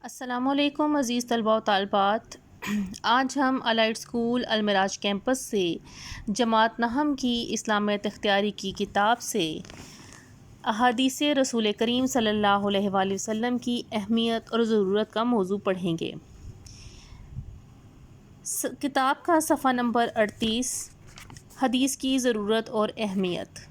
السلام علیکم عزیز طلباء و طالبات، آج ہم الائٹ اسکول المراج کیمپس سے جماعت نہم کی اسلامیت اختیاری کی کتاب سے احادیث رسول کریم صلی اللہ علیہ وآلہ وسلم کی اہمیت اور ضرورت کا موضوع پڑھیں گے۔ کتاب کا صفحہ نمبر 38، حدیث کی ضرورت اور اہمیت۔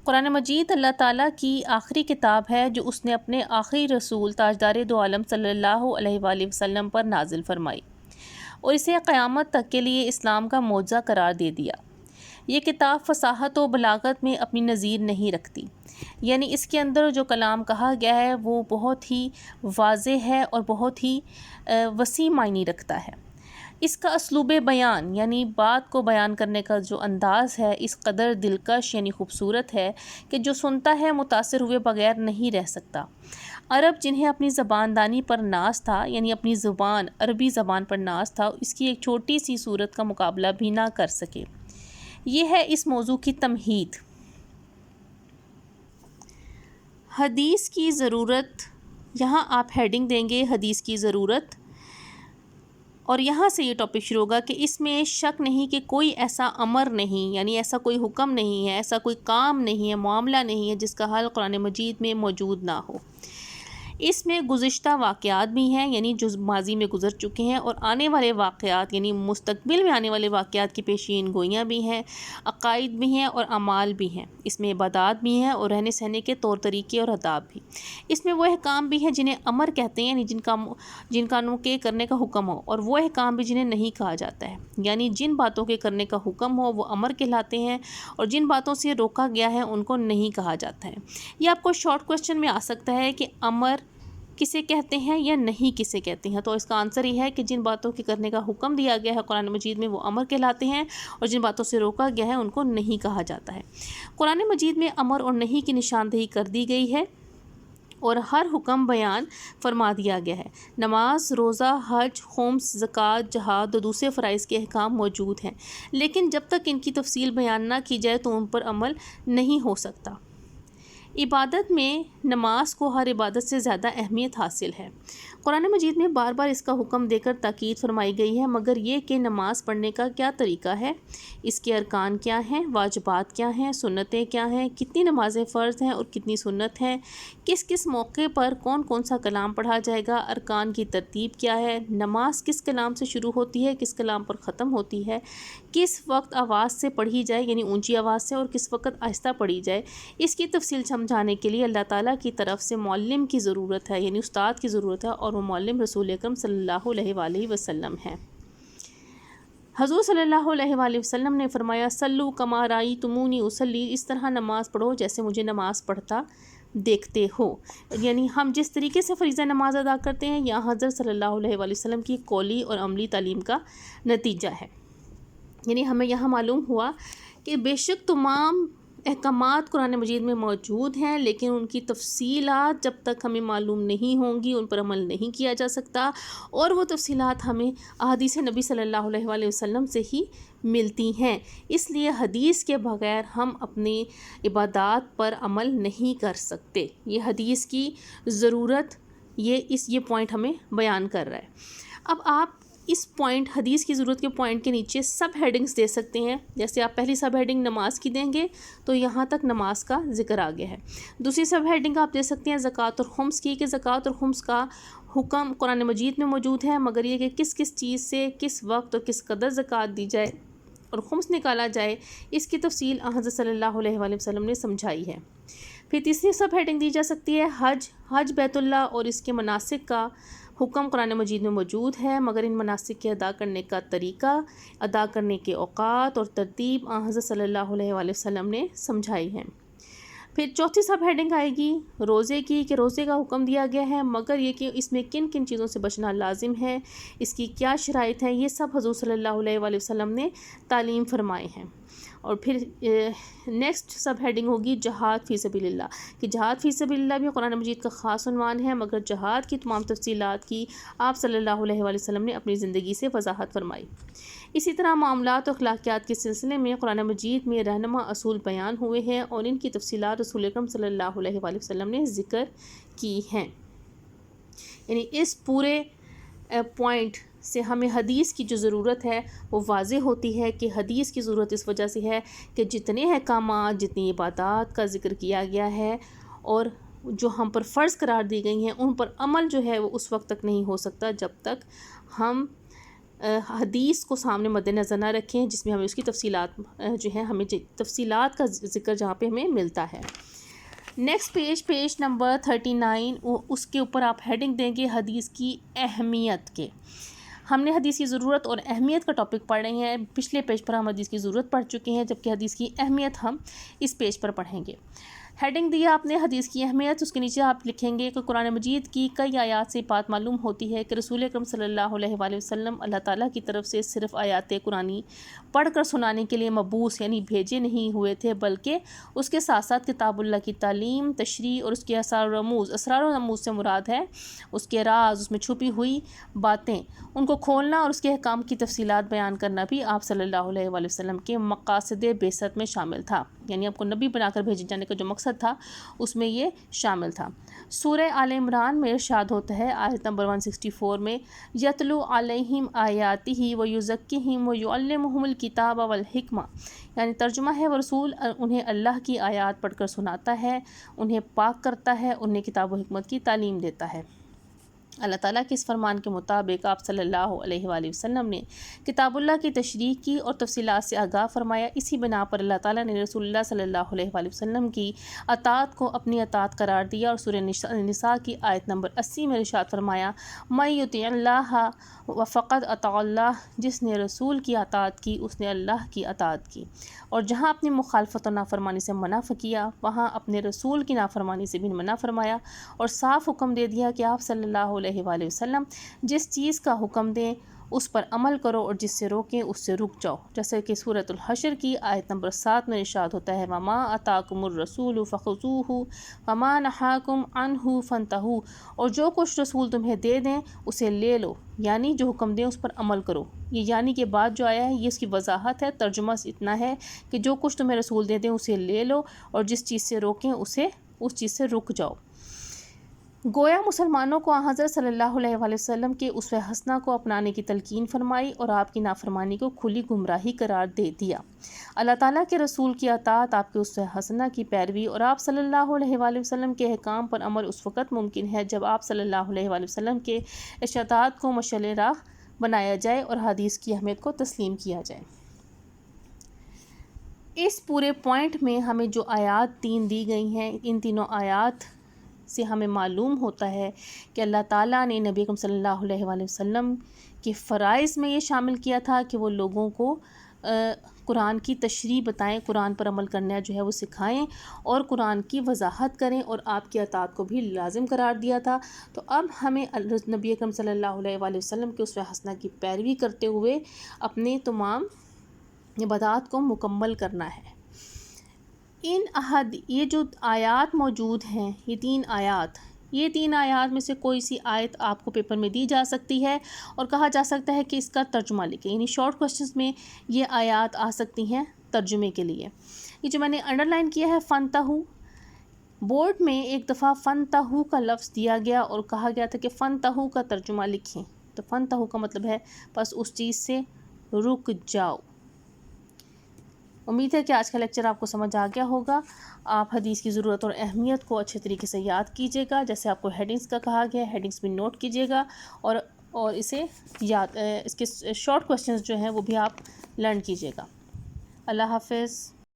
قرآن مجید اللہ تعالیٰ کی آخری کتاب ہے جو اس نے اپنے آخری رسول تاجدار دو عالم صلی اللہ علیہ وآلہ وسلم پر نازل فرمائی اور اسے قیامت تک کے لیے اسلام کا معجزہ قرار دے دیا۔ یہ کتاب فصاحت و بلاغت میں اپنی نظیر نہیں رکھتی، یعنی اس کے اندر جو کلام کہا گیا ہے وہ بہت ہی واضح ہے اور بہت ہی وسیع معنی رکھتا ہے۔ اس کا اسلوب بیان یعنی بات کو بیان کرنے کا جو انداز ہے اس قدر دلکش یعنی خوبصورت ہے کہ جو سنتا ہے متاثر ہوئے بغیر نہیں رہ سکتا۔ عرب جنہیں اپنی زبان دانی پر ناز تھا، یعنی اپنی زبان عربی زبان پر ناز تھا، اس کی ایک چھوٹی سی صورت کا مقابلہ بھی نہ کر سکے۔ یہ ہے اس موضوع کی تمہید۔ حدیث کی ضرورت، یہاں آپ ہیڈنگ دیں گے حدیث کی ضرورت، اور یہاں سے یہ ٹاپک شروع ہوگا کہ اس میں شک نہیں کہ کوئی ایسا امر نہیں، یعنی ایسا کوئی حکم نہیں ہے، ایسا کوئی کام نہیں ہے، معاملہ نہیں ہے جس کا حل قرآن مجید میں موجود نہ ہو۔ اس میں گزشتہ واقعات بھی ہیں، یعنی جو ماضی میں گزر چکے ہیں، اور آنے والے واقعات یعنی مستقبل میں آنے والے واقعات کی پیشین گوئیاں بھی ہیں، عقائد بھی ہیں اور اعمال بھی ہیں۔ اس میں عبادات بھی ہیں اور رہنے سہنے کے طور طریقے اور آداب بھی۔ اس میں وہ احکام بھی ہیں جنہیں امر کہتے ہیں، یعنی جن کاموں کے کرنے کا حکم ہو، اور وہ احکام بھی جنہیں نہیں کہا جاتا ہے، یعنی جن باتوں کے کرنے کا حکم ہو وہ امر کہلاتے ہیں اور جن باتوں سے روکا گیا ہے ان کو نہیں کہا جاتا ہے۔ یہ آپ کو شارٹ کوسچن میں آ سکتا ہے کہ امر کسے کہتے ہیں یا نہیں کسے کہتے ہیں، تو اس کا آنسر یہ ہے کہ جن باتوں کے کرنے کا حکم دیا گیا ہے قرآن مجید میں وہ امر کہلاتے ہیں، اور جن باتوں سے روکا گیا ہے ان کو نہیں کہا جاتا ہے۔ قرآن مجید میں امر اور نہیں کی نشاندہی کر دی گئی ہے اور ہر حکم بیان فرما دیا گیا ہے۔ نماز، روزہ، حج، خمس، زکوٰۃ، جہاد اور دوسرے فرائض کے احکام موجود ہیں، لیکن جب تک ان کی تفصیل بیان نہ کی جائے تو ان پر عمل نہیں ہو سکتا۔ عبادت میں نماز کو ہر عبادت سے زیادہ اہمیت حاصل ہے۔ قرآن مجید میں بار بار اس کا حکم دے کر تاکید فرمائی گئی ہے، مگر یہ کہ نماز پڑھنے کا کیا طریقہ ہے، اس کے ارکان کیا ہیں، واجبات کیا ہیں، سنتیں کیا ہیں، کتنی نمازیں فرض ہیں اور کتنی سنت ہیں، کس کس موقع پر کون کون سا کلام پڑھا جائے گا، ارکان کی ترتیب کیا ہے، نماز کس کلام سے شروع ہوتی ہے، کس کلام پر ختم ہوتی ہے، کس وقت آواز سے پڑھی جائے یعنی اونچی آواز سے اور کس وقت آہستہ پڑھی جائے، اس کی تفصیل سمجھانے کے لیے اللہ تعالیٰ کی طرف سے معلم کی ضرورت ہے، یعنی استاد کی ضرورت ہے، اور وہ معلم رسول اکرم صلی اللہ علیہ وآلہ وسلم ہے۔ حضور صلی اللہ علیہ وآلہ وسلم نے فرمایا، سلو کما رأیتمونی اصلی، اس طرح نماز پڑھو جیسے مجھے نماز پڑھتا دیکھتے ہو، یعنی ہم جس طریقے سے فریضہ نماز ادا کرتے ہیں یہاں حضرت صلی اللہ علیہ وآلہ وسلم کی قولی اور عملی تعلیم کا نتیجہ ہے۔ یعنی ہمیں یہاں معلوم ہوا کہ بے شک تمام احکامات قرآن مجید میں موجود ہیں، لیکن ان کی تفصیلات جب تک ہمیں معلوم نہیں ہوں گی ان پر عمل نہیں کیا جا سکتا، اور وہ تفصیلات ہمیں احادیث نبی صلی اللہ علیہ وآلہ وسلم سے ہی ملتی ہیں۔ اس لیے حدیث کے بغیر ہم اپنی عبادات پر عمل نہیں کر سکتے۔ یہ حدیث کی ضرورت یہ پوائنٹ ہمیں بیان کر رہا ہے۔ اب آپ اس پوائنٹ حدیث کی ضرورت کے پوائنٹ کے نیچے سب ہیڈنگز دے سکتے ہیں، جیسے آپ پہلی سب ہیڈنگ نماز کی دیں گے تو یہاں تک نماز کا ذکر آ گیا ہے۔ دوسری سب ہیڈنگ آپ دے سکتے ہیں زکوٰۃ اور خمس کی، کہ زکوٰۃ اور خمس کا حکم قرآن مجید میں موجود ہے، مگر یہ کہ کس کس چیز سے کس وقت اور کس قدر زکوٰۃ دی جائے اور خمس نکالا جائے، اس کی تفصیل حضرت صلی اللہ علیہ وآلہ وسلم نے سمجھائی ہے۔ پھر تیسری سب ہیڈنگ دی جا سکتی ہے حج بیت اللہ اور اس کے مناسک کا حکم قرآن مجید میں موجود ہے، مگر ان مناسک کے ادا کرنے کا طریقہ، ادا کرنے کے اوقات اور ترتیب حضرت صلی اللہ علیہ وآلہ وسلم نے سمجھائی ہے۔ پھر چوتھی سب ہیڈنگ آئے گی روزے کی، کہ روزے کا حکم دیا گیا ہے، مگر یہ کہ اس میں کن کن چیزوں سے بچنا لازم ہے، اس کی کیا شرائط ہیں، یہ سب حضور صلی اللہ علیہ وآلہ وسلم نے تعلیم فرمائے ہیں۔ اور پھر نیکسٹ سب ہیڈنگ ہوگی جہاد فی سبیل اللہ، کہ جہاد فی سبیل اللہ بھی قرآن مجید کا خاص عنوان ہے، مگر جہاد کی تمام تفصیلات کی آپ صلی اللہ علیہ وآلہ وسلم نے اپنی زندگی سے وضاحت فرمائی۔ اسی طرح معاملات اور اخلاقیات کے سلسلے میں قرآن مجید میں رہنما اصول بیان ہوئے ہیں اور ان کی تفصیلات رسول اکرم صلی اللہ علیہ وآلہ وسلم نے ذکر کی ہیں۔ یعنی اس پورے پوائنٹ سے ہمیں حدیث کی جو ضرورت ہے وہ واضح ہوتی ہے کہ حدیث کی ضرورت اس وجہ سے ہے کہ جتنے احکامات، جتنی عبادات کا ذکر کیا گیا ہے اور جو ہم پر فرض قرار دی گئی ہیں، ان پر عمل جو ہے وہ اس وقت تک نہیں ہو سکتا جب تک ہم حدیث کو سامنے مد نظر نہ رکھیں، جس میں ہمیں اس کی تفصیلات جو ہے ہمیں تفصیلات کا ذکر جہاں پہ ہمیں ملتا ہے۔ نیکسٹ پیج نمبر 39، اس کے اوپر آپ ہیڈنگ دیں گے حدیث کی اہمیت کے۔ ہم نے حدیث کی ضرورت اور اہمیت کا ٹاپک پڑھ رہے ہیں، پچھلے پیج پر ہم حدیث کی ضرورت پڑھ چکے ہیں، جبکہ حدیث کی اہمیت ہم اس پیج پر پڑھیں گے۔ ہیڈنگ دیا آپ نے حدیث کی اہمیت، اس کے نیچے آپ لکھیں گے کہ قرآن مجید کی کئی آیات سے بات معلوم ہوتی ہے کہ رسول اکرم صلی اللہ علیہ وآلہ وسلم اللہ تعالیٰ کی طرف سے صرف آیات قرآنی پڑھ کر سنانے کے لیے مبعوث یعنی بھیجے نہیں ہوئے تھے، بلکہ اس کے ساتھ ساتھ کتاب اللہ کی تعلیم، تشریح اور اس کے اسرار و رموز سے مراد ہے اس کے راز، اس میں چھپی ہوئی باتیں، ان کو کھولنا اور اس کے احکام کی تفصیلات بیان کرنا بھی آپ صلی اللہ علیہ وآلہ وسلم کے مقاصد بعثت میں شامل تھا، یعنی آپ کو نبی بنا کر بھیجے جانے کا جو مقصد تھا اس میں یہ شامل تھا۔ سورہ آل عمران میں ارشاد ہوتا ہے آیت نمبر 164 میں، یتلو علیہم آیاتہ ویزکیہم ویعلمہم الکتاب والحکمہ، یعنی ترجمہ ہے وہ رسول انہیں اللہ کی آیات پڑھ کر سناتا ہے، انہیں پاک کرتا ہے، انہیں کتاب و حکمت کی تعلیم دیتا ہے۔ اللہ تعالیٰ کے اس فرمان کے مطابق آپ صلی اللہ علیہ وآلہ وسلم نے کتاب اللہ کی تشریح کی اور تفصیلات سے آگاہ فرمایا۔ اسی بنا پر اللہ تعالیٰ نے رسول اللہ صلی اللہ علیہ وآلہ وسلم کی اطاعت کو اپنی اطاعت قرار دیا اور سورہ نساء کی آیت نمبر 80 میں ارشاد فرمایا، من یطع اللہ فقد اطاع اللہ، جس نے رسول کی اطاعت کی اس نے اللہ کی اطاعت کی، اور جہاں اپنی مخالفت اور نافرمانی سے منع کیا وہاں اپنے رسول کی نافرمانی سے بھی منع فرمایا، اور صاف حکم دے دیا کہ آپ صلی اللہ علیہ وآلہ وسلم جس چیز کا حکم دیں اس پر عمل کرو اور جس سے روکیں اس سے رک جاؤ، جیسے کہ سورۃ الحشر کی آیت نمبر 7 میں ارشاد ہوتا ہے، وما آتاکم الرسول فخذوہ وما نہاکم عنہ فانتہوا، اور جو کچھ رسول تمہیں دے دیں اسے لے لو، یعنی جو حکم دیں اس پر عمل کرو۔ یہ یعنی کے بعد جو آیا ہے یہ اس کی وضاحت ہے، ترجمہ اتنا ہے کہ جو کچھ تمہیں رسول دے دیں اسے لے لو اور جس چیز سے روکیں اس چیز سے رک جاؤ۔ گویا مسلمانوں کو حضرت صلی اللہ علیہ وآلہ وسلم کے اسوہ حسنہ کو اپنانے کی تلقین فرمائی اور آپ کی نافرمانی کو کھلی گمراہی قرار دے دیا۔ اللہ تعالیٰ کے رسول کی اطاعت، آپ کے اسوہ حسنہ کی پیروی اور آپ صلی اللہ علیہ وآلہ وسلم کے احکام پر عمل اس وقت ممکن ہے جب آپ صلی اللہ علیہ وآلہ وسلم کے ارشادات کو مشعل راہ بنایا جائے اور حدیث کی اہمیت کو تسلیم کیا جائے۔ اس پورے پوائنٹ میں ہمیں جو آیات 3 دی گئی ہیں، ان تینوں آیات سے ہمیں معلوم ہوتا ہے کہ اللہ تعالیٰ نے نبی اکرم صلی اللہ علیہ وآلہ وسلم کے فرائض میں یہ شامل کیا تھا کہ وہ لوگوں کو قرآن کی تشریح بتائیں، قرآن پر عمل کرنا جو ہے وہ سکھائیں اور قرآن کی وضاحت کریں، اور آپ کی اطاعت کو بھی لازم قرار دیا تھا۔ تو اب ہمیں نبی اکرم صلی اللہ علیہ وآلہ وسلم کے اسوہ حسنہ کی پیروی کرتے ہوئے اپنے تمام عبادات کو مکمل کرنا ہے۔ یہ جو آیات موجود ہیں، یہ تین آیات میں سے کوئی سی آیت آپ کو پیپر میں دی جا سکتی ہے اور کہا جا سکتا ہے کہ اس کا ترجمہ لکھیں، یعنی شارٹ کوشچنز میں یہ آیات آ سکتی ہیں ترجمے کے لیے۔ یہ جو میں نے انڈر لائن کیا ہے فنتہو، بورڈ میں ایک دفعہ فنتہو کا لفظ دیا گیا اور کہا گیا تھا کہ فنتہو کا ترجمہ لکھیں، تو فنتہو کا مطلب ہے بس اس چیز سے رک جاؤ۔ امید ہے کہ آج کا لیکچر آپ کو سمجھ آ گیا ہوگا۔ آپ حدیث کی ضرورت اور اہمیت کو اچھے طریقے سے یاد کیجیے گا، جیسے آپ کو ہیڈنگز کا کہا گیا ہے، ہیڈنگز بھی نوٹ کیجیے گا اور اسے اس کے شارٹ کوسچنز جو ہیں وہ بھی آپ لرن کیجیے گا۔ اللہ حافظ۔